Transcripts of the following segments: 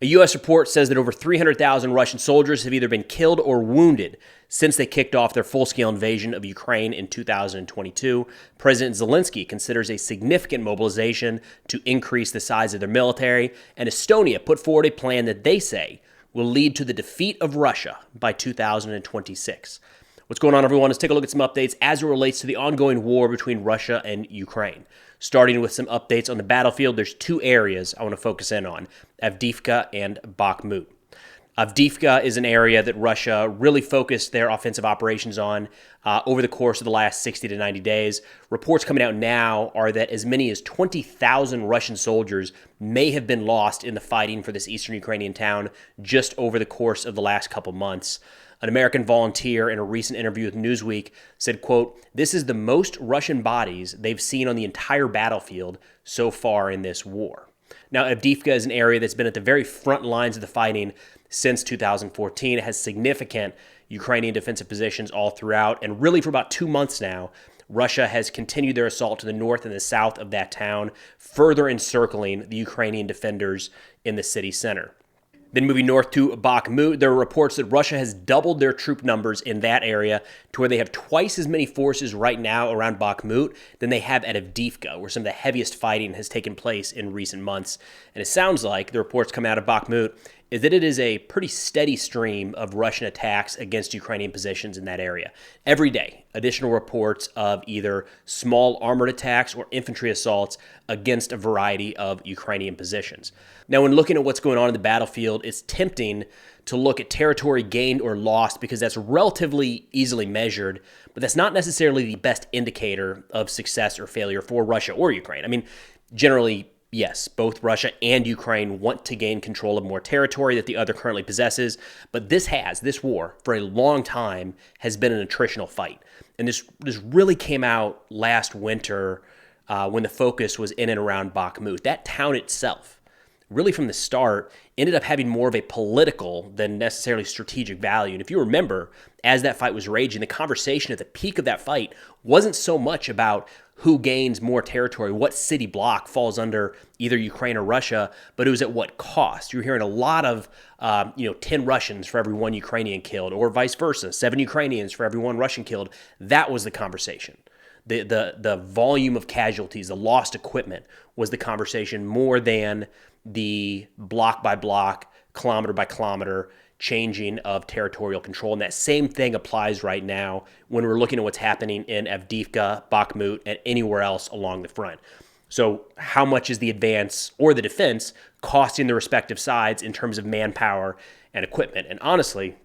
A U.S. report says that over 300,000 Russian soldiers have either been killed or wounded since they kicked off their full-scale invasion of Ukraine in 2022. President Zelensky considers a significant mobilization to increase the size of their military, and Estonia put forward a plan that they say will lead to the defeat of Russia by 2026. What's going on, everyone? Let's take a look at some updates as it relates to the ongoing war between Russia and Ukraine. Starting with some updates on the battlefield, there's two areas I want to focus in on, Avdiivka and Bakhmut. Avdiivka is an area that Russia really focused their offensive operations on over the course of the last 60 to 90 days. Reports coming out now are that as many as 20,000 Russian soldiers may have been lost in the fighting for this eastern Ukrainian town just over the course of the last couple months. An American volunteer in a recent interview with Newsweek said, quote, "This is the most Russian bodies they've seen on the entire battlefield so far in this war." Now, Avdiivka is an area that's been at the very front lines of the fighting since 2014. It has significant Ukrainian defensive positions all throughout, and really for about 2 months now, Russia has continued their assault to the north and the south of that town, further encircling the Ukrainian defenders in the city center. Then moving north to Bakmoo, there are reports that Russia has doubled their troop numbers in that area to where they have twice as many forces right now around Bakhmut than they have at Avdiivka, where some of the heaviest fighting has taken place in recent months. And it sounds like the reports coming out of Bakhmut is that it is a pretty steady stream of Russian attacks against Ukrainian positions in that area. Every day, additional reports of either small armored attacks or infantry assaults against a variety of Ukrainian positions. Now, when looking at what's going on in the battlefield, it's tempting to look at territory gained or lost because that's relatively easily measured, but that's not necessarily the best indicator of success or failure for Russia or Ukraine. I mean, generally, yes, both Russia and Ukraine want to gain control of more territory that the other currently possesses, but this war, for a long time, has been an attritional fight. And this really came out last winter when the focus was in and around Bakhmut. That town itself, really from the start, ended up having more of a political than necessarily strategic value. And if you remember, as that fight was raging, the conversation at the peak of that fight wasn't so much about who gains more territory, what city block falls under either Ukraine or Russia, but it was at what cost. You're hearing a lot of, 10 Russians for every one Ukrainian killed, or vice versa, 7 Ukrainians for every 1 Russian killed. That was the conversation. The volume of casualties, the lost equipment was the conversation more than the block by block, kilometer by kilometer changing of territorial control. And that same thing applies right now when we're looking at what's happening in Avdiivka, Bakhmut, and anywhere else along the front. So how much is the advance or the defense costing the respective sides in terms of manpower and equipment? And honestly,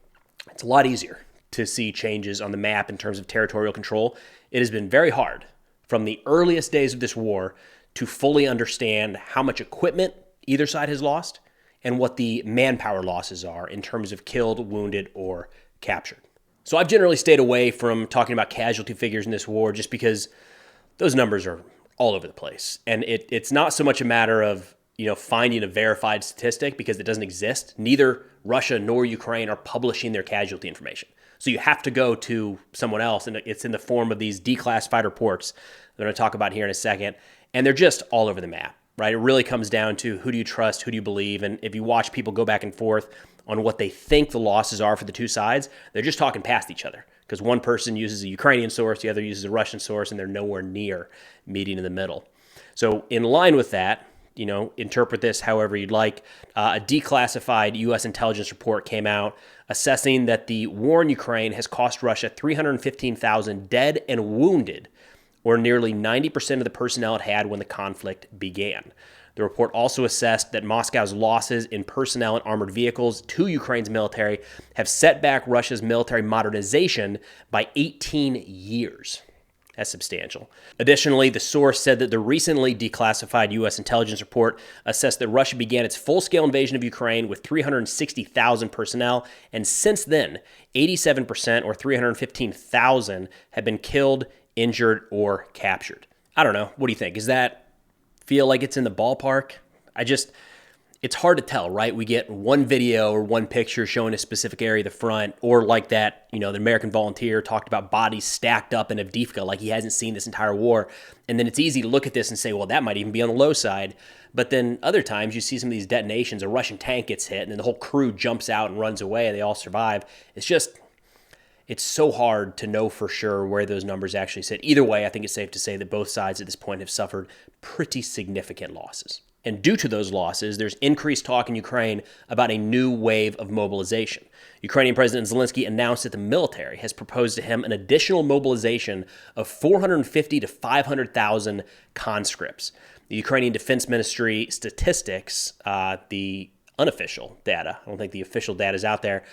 it's a lot easier to see changes on the map in terms of territorial control. It has been very hard from the earliest days of this war to fully understand how much equipment either side has lost and what the manpower losses are in terms of killed, wounded, or captured. So I've generally stayed away from talking about casualty figures in this war just because those numbers are all over the place. And it's not so much a matter of finding a verified statistic because it doesn't exist. Neither Russia nor Ukraine are publishing their casualty information. So you have to go to someone else, and it's in the form of these declassified reports that I'm going to talk about here in a second, and they're just all over the map, right? It really comes down to who do you trust, who do you believe, and if you watch people go back and forth on what they think the losses are for the two sides, they're just talking past each other because one person uses a Ukrainian source, the other uses a Russian source, and they're nowhere near meeting in the middle. So in line with that, interpret this however you'd like. A declassified U.S. intelligence report came out assessing that the war in Ukraine has cost Russia 315,000 dead and wounded, or nearly 90% of the personnel it had when the conflict began. The report also assessed that Moscow's losses in personnel and armored vehicles to Ukraine's military have set back Russia's military modernization by 18 years. That's substantial. Additionally, the source said that the recently declassified U.S. intelligence report assessed that Russia began its full-scale invasion of Ukraine with 360,000 personnel, and since then, 87% or 315,000 have been killed, injured, or captured. I don't know. What do you think? Does that feel like it's in the ballpark? it's hard to tell, right? We get one video or one picture showing a specific area of the front, or like that, the American volunteer talked about bodies stacked up in Avdiivka, like he hasn't seen this entire war. And then it's easy to look at this and say, well, that might even be on the low side. But then other times you see some of these detonations, a Russian tank gets hit, and then the whole crew jumps out and runs away, and they all survive. It's so hard to know for sure where those numbers actually sit. Either way, I think it's safe to say that both sides at this point have suffered pretty significant losses. And due to those losses, there's increased talk in Ukraine about a new wave of mobilization. Ukrainian President Zelensky announced that the military has proposed to him an additional mobilization of 450 to 500,000 conscripts. The Ukrainian Defense Ministry statistics, the unofficial data, I don't think the official data is out there,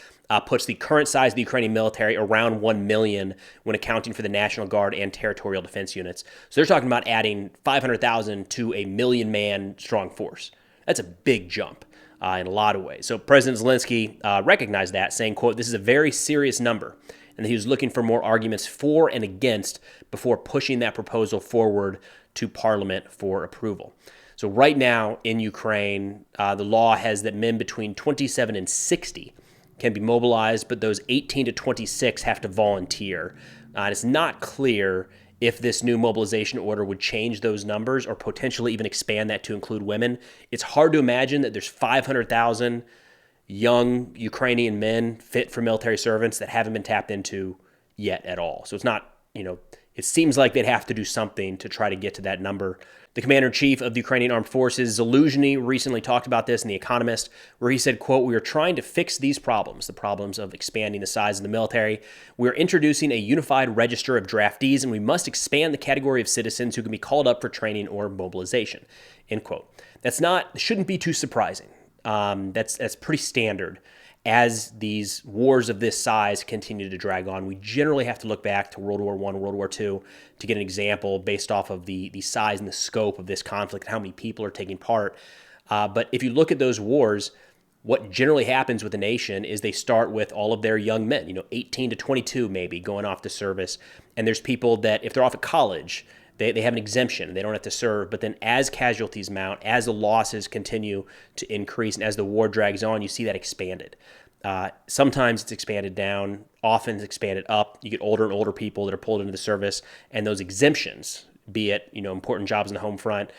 puts the current size of the Ukrainian military around 1 million when accounting for the National Guard and territorial defense units. So they're talking about adding 500,000 to a 1 million-man strong force. That's a big jump in a lot of ways. So President Zelensky recognized that, saying, quote, "This is a very serious number," and that he was looking for more arguments for and against before pushing that proposal forward to Parliament for approval. So right now in Ukraine, the law has that men between 27 and 60 can be mobilized, but those 18 to 26 have to volunteer. And it's not clear if this new mobilization order would change those numbers or potentially even expand that to include women. It's hard to imagine that there's 500,000 young Ukrainian men fit for military servants that haven't been tapped into yet at all. So it's not, it seems like they'd have to do something to try to get to that number. The commander-in-chief of the Ukrainian Armed Forces, Zaluzhny, recently talked about this in The Economist, where he said, quote, "We are trying to fix these problems, the problems of expanding the size of the military. We are introducing a unified register of draftees, and we must expand the category of citizens who can be called up for training or mobilization," end quote. Shouldn't be too surprising. That's pretty standard. As these wars of this size continue to drag on, we generally have to look back to World War I, World War II to get an example based off of the size and the scope of this conflict and how many people are taking part. But if you look at those wars, what generally happens with a nation is they start with all of their young men, 18 to 22 maybe, going off to service. And there's people that, if they're off at college, they have an exemption. They don't have to serve. But then as casualties mount, as the losses continue to increase, and as the war drags on, you see that expanded. Sometimes it's expanded down. Often it's expanded up. You get older and older people that are pulled into the service. And those exemptions, be it important jobs in the home front,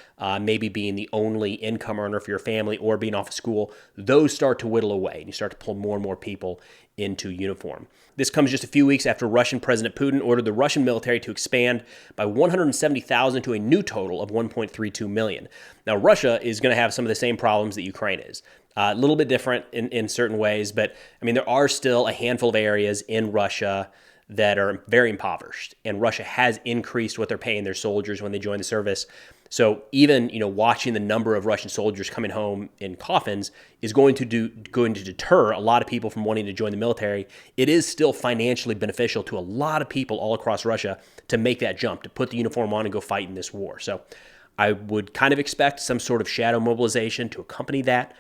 maybe being the only income earner for your family or being off of school, those start to whittle away. And you start to pull more and more people into uniform. This comes just a few weeks after Russian President Putin ordered the Russian military to expand by 170,000 to a new total of 1.32 million. Now, Russia is going to have some of the same problems that Ukraine is. A little bit different in certain ways, but there are still a handful of areas in Russia that are very impoverished, and Russia has increased what they're paying their soldiers when they join the service. So even watching the number of Russian soldiers coming home in coffins is going to deter a lot of people from wanting to join the military. It is still financially beneficial to a lot of people all across Russia to make that jump, to put the uniform on and go fight in this war. So I would kind of expect some sort of shadow mobilization to accompany that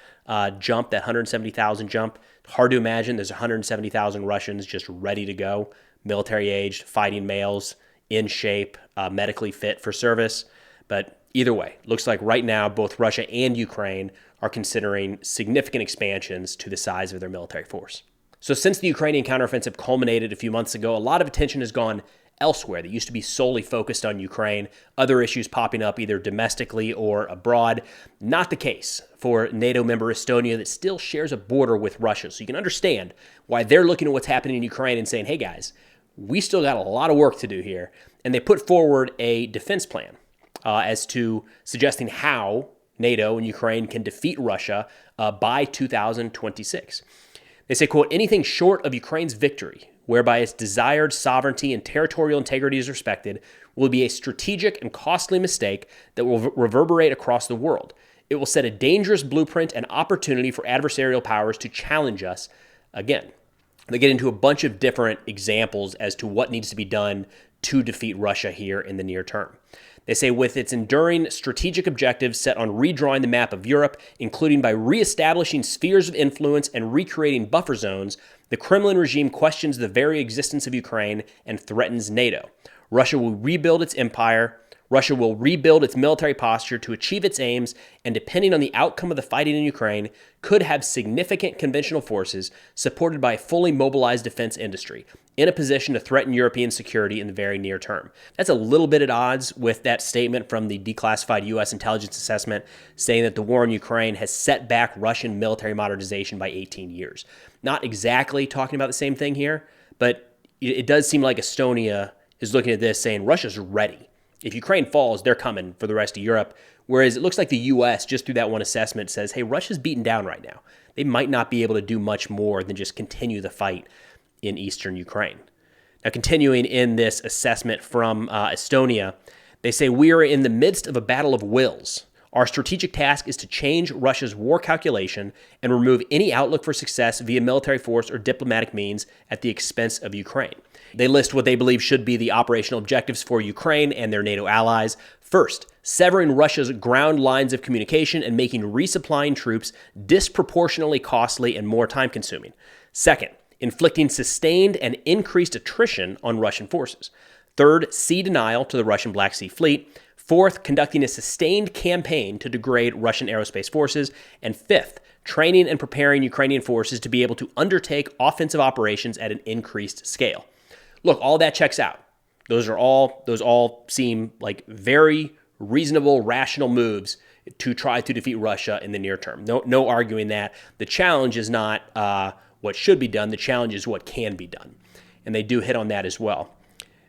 jump, that 170,000 jump. Hard to imagine there's 170,000 Russians just ready to go, military-aged, fighting males, in shape, medically fit for service. But either way, looks like right now both Russia and Ukraine are considering significant expansions to the size of their military force. So since the Ukrainian counteroffensive culminated a few months ago, a lot of attention has gone elsewhere that used to be solely focused on Ukraine, other issues popping up either domestically or abroad. Not the case for NATO member Estonia that still shares a border with Russia. So you can understand why they're looking at what's happening in Ukraine and saying, hey guys, we still got a lot of work to do here. And they put forward a defense plan as to suggesting how NATO and Ukraine can defeat Russia by 2026. They say, quote, anything short of Ukraine's victory, whereby its desired sovereignty and territorial integrity is respected, will be a strategic and costly mistake that will reverberate across the world. It will set a dangerous blueprint and opportunity for adversarial powers to challenge us again. They get into a bunch of different examples as to what needs to be done to defeat Russia here in the near term. They say with its enduring strategic objectives set on redrawing the map of Europe, including by reestablishing spheres of influence and recreating buffer zones, the Kremlin regime questions the very existence of Ukraine and threatens NATO. Russia will rebuild its empire, Russia will rebuild its military posture to achieve its aims, and depending on the outcome of the fighting in Ukraine, could have significant conventional forces supported by a fully mobilized defense industry in a position to threaten European security in the very near term. That's a little bit at odds with that statement from the declassified U.S. intelligence assessment saying that the war in Ukraine has set back Russian military modernization by 18 years. Not exactly talking about the same thing here, but it does seem like Estonia is looking at this saying Russia's ready. If Ukraine falls, they're coming for the rest of Europe. Whereas it looks like the U.S., just through that one assessment, says, hey, Russia's beaten down right now. They might not be able to do much more than just continue the fight in eastern Ukraine. Now, continuing in this assessment from Estonia, they say, we are in the midst of a battle of wills. Our strategic task is to change Russia's war calculation and remove any outlook for success via military force or diplomatic means at the expense of Ukraine. They list what they believe should be the operational objectives for Ukraine and their NATO allies. First, severing Russia's ground lines of communication and making resupplying troops disproportionately costly and more time-consuming. Second, inflicting sustained and increased attrition on Russian forces. Third, sea denial to the Russian Black Sea Fleet. Fourth, conducting a sustained campaign to degrade Russian aerospace forces. And fifth, training and preparing Ukrainian forces to be able to undertake offensive operations at an increased scale. Look, all that checks out. Those all seem like very reasonable, rational moves to try to defeat Russia in the near term. No arguing that. The challenge is not what should be done. The challenge is what can be done. And they do hit on that as well.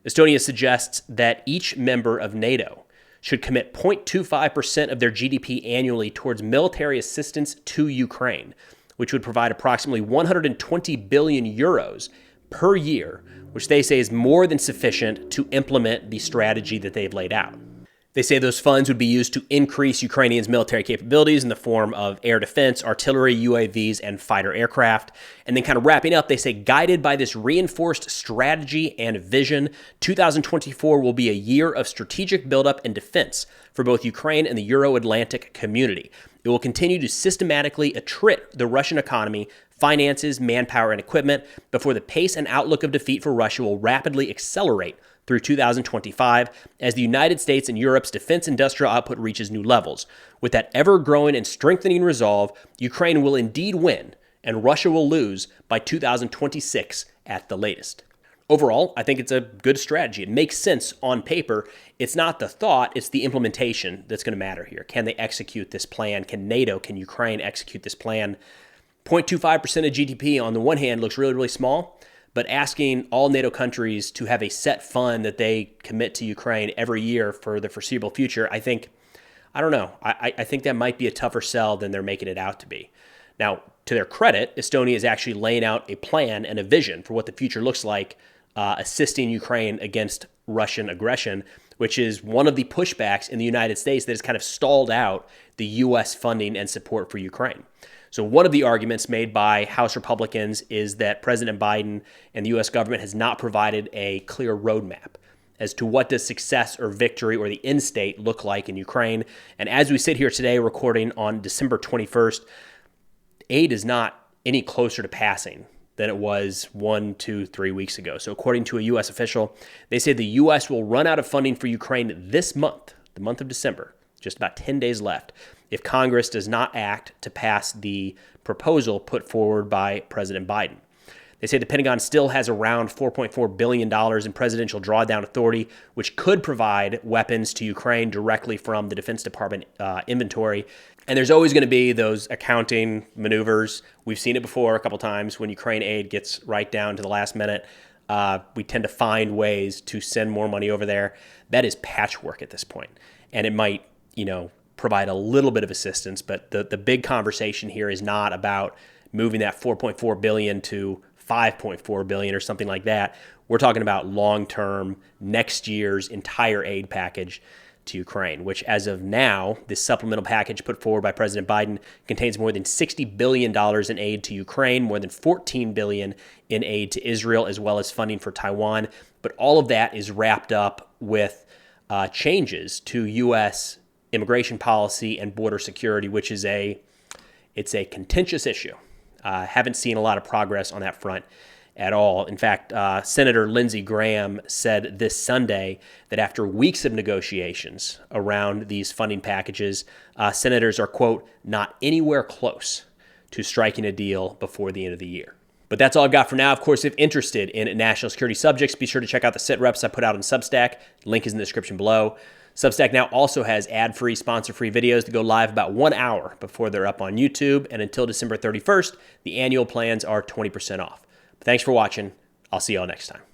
Estonia suggests that each member of NATO should commit 0.25% of their GDP annually towards military assistance to Ukraine, which would provide approximately 120 billion euros per year, which they say is more than sufficient to implement the strategy that they've laid out. They say those funds would be used to increase Ukrainians' military capabilities in the form of air defense, artillery, UAVs, and fighter aircraft. And then kind of wrapping up, they say, guided by this reinforced strategy and vision, 2024 will be a year of strategic buildup and defense for both Ukraine and the Euro-Atlantic community. It will continue to systematically attrit the Russian economy, finances, manpower, and equipment before the pace and outlook of defeat for Russia will rapidly accelerate through 2025 as the United States and Europe's defense industrial output reaches new levels. With that ever-growing and strengthening resolve, Ukraine will indeed win, and Russia will lose by 2026 at the latest. Overall, I think it's a good strategy. It makes sense on paper. It's not the thought, it's the implementation that's going to matter here. Can they execute this plan? Can NATO, can Ukraine execute this plan? 0.25% of GDP on the one hand looks really, really small, but asking all NATO countries to have a set fund that they commit to Ukraine every year for the foreseeable future, I think that might be a tougher sell than they're making it out to be. Now, to their credit, Estonia is actually laying out a plan and a vision for what the future looks like, assisting Ukraine against Russian aggression, which is one of the pushbacks in the United States that has kind of stalled out the U.S. funding and support for Ukraine. So one of the arguments made by House Republicans is that President Biden and the U.S. government has not provided a clear roadmap as to what does success or victory or the end state look like in Ukraine. And as we sit here today recording on December 21st, aid is not any closer to passing than it was 1, 2, 3 weeks ago. So according to a U.S. official, they say the U.S. will run out of funding for Ukraine this month, the month of December, just about 10 days left, if Congress does not act to pass the proposal put forward by President Biden. They say the Pentagon still has around $4.4 billion in presidential drawdown authority, which could provide weapons to Ukraine directly from the Defense Department inventory. And there's always going to be those accounting maneuvers. We've seen it before a couple times when Ukraine aid gets right down to the last minute. We tend to find ways to send more money over there. That is patchwork at this point. And it might, provide a little bit of assistance, but the big conversation here is not about moving that $4.4 billion to $5.4 billion or something like that. We're talking about long-term, next year's entire aid package to Ukraine, which as of now, this supplemental package put forward by President Biden contains more than $60 billion in aid to Ukraine, more than $14 billion in aid to Israel, as well as funding for Taiwan. But all of that is wrapped up with changes to U.S. immigration policy and border security, which is it's a contentious issue. Haven't seen a lot of progress on that front at all. In fact, Senator Lindsey Graham said this Sunday that after weeks of negotiations around these funding packages, senators are, quote, not anywhere close to striking a deal before the end of the year. But that's all I've got for now. Of course, if interested in national security subjects, be sure to check out the sit reps I put out on Substack. Link is in the description below. Substack now also has ad-free, sponsor-free videos that go live about 1 hour before they're up on YouTube. And until December 31st, the annual plans are 20% off. Thanks for watching. I'll see y'all next time.